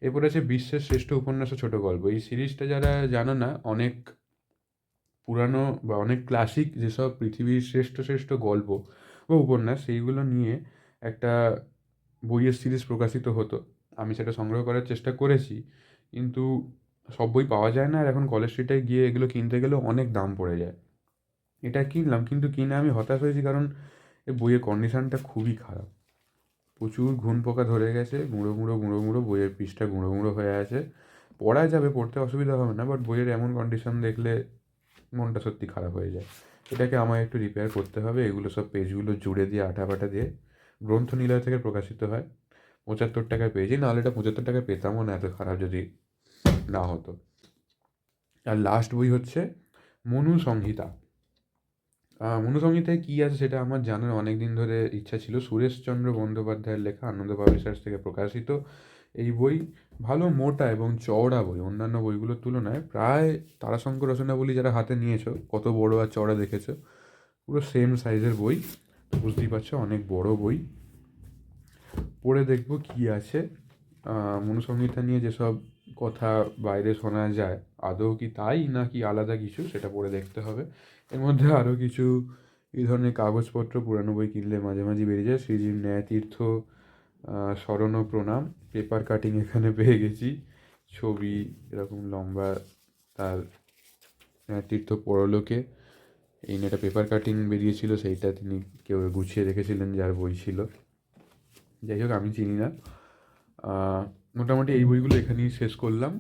এরপর আছে বিশ্বের শ্রেষ্ঠ উপন্যাস ও ছোট গল্প। এই সিরিজটা যারা জানো না, অনেক পুরানো বা অনেক ক্লাসিক যেসব পৃথিবীর শ্রেষ্ঠ শ্রেষ্ঠ গল্প বা উপন্যাস, সেইগুলো নিয়ে একটা বইয়ের সিরিজ প্রকাশিত হতো। আমি সেটা সংগ্রহ করার চেষ্টা করেছি, কিন্তু সব বই পাওয়া যায় না, আর এখন কলেজ স্ট্রিটে গিয়ে এগুলো কিনতে গেলেও অনেক দাম পড়ে যায়। এটা কিনলাম, কিন্তু কিনে আমি হতাশ হয়েছি, কারণ এই বইয়ের কন্ডিশনটা খুবই খারাপ। প্রচুর ঘুণ পোকা ধরে গেছে, গুঁড়ো গুঁড়ো গুঁড়ো গুঁড়ো, বইয়ের পৃষ্ঠা গুঁড়ো গুঁড়ো হয়ে আছে। পড়া যাবে, পড়তে অসুবিধা হবে না, বাট বইয়ের এমন কন্ডিশন দেখলে মনটা সত্যি খারাপ হয়ে যায়। এটাকে আমায় একটু রিপেয়ার করতে হবে। এগুলো সব পেজগুলো জুড়ে দিয়ে আঠা ফাটা দিয়ে গ্রন্থনিলয় থেকে প্রকাশিত হয়। 75 টাকায় পেয়েছি, নাহলে এটা 75 টাকায় পেতামও না, এত খারাপ যদি না হতো। আর লাস্ট বই হচ্ছে মনু সংহিতা। মনু সংহিতায় কী আছে সেটা আমার জানার অনেক দিন ধরে ইচ্ছা ছিল। সুরেশচন্দ্র বন্দ্যোপাধ্যায়ের লেখা, আনন্দ পাবলিশার্স থেকে প্রকাশিত এই বই। ভালো মোটা এবং চওড়া বই, অন্যান্য বইগুলোর তুলনায় প্রায় তারাশঙ্কর রচনাবলী যারা হাতে নিয়েছো, কত বড় আর চওড়া দেখেছো, পুরো সেম সাইজের বই। তো বুঝতেই পারছো, অনেক বড় বই। পড়ে দেখবো কী আছে। মনুসংহিতা নিয়ে যেসব কথা বাইরে শোনা যায়, আদৌ কি তাই নাকি আলাদা কিছু, সেটা পড়ে দেখতে হবে। এর মধ্যে আরও কিছু এই ধরনের কাগজপত্র পুরানো বই কিনলে মাঝে মাঝে বেরিয়ে যায়। শ্রীজীব ন্যায়তীর্থ স্মরণ ও প্রণাম, পেপার কাটিং এখানে পেয়ে গেছি। ছবি এরকম লম্বা, তার ন্যায়তীর্থ পরলোকে, এই নিয়ে একটা পেপার কাটিং বেরিয়েছিল, সেইটা তিনি কেউ গুছিয়ে রেখেছিলেন, যার বই ছিল। যাই হোক, আমি চিনি না। মোটামুটি এই বইগুলো এখানেই শেষ করলাম।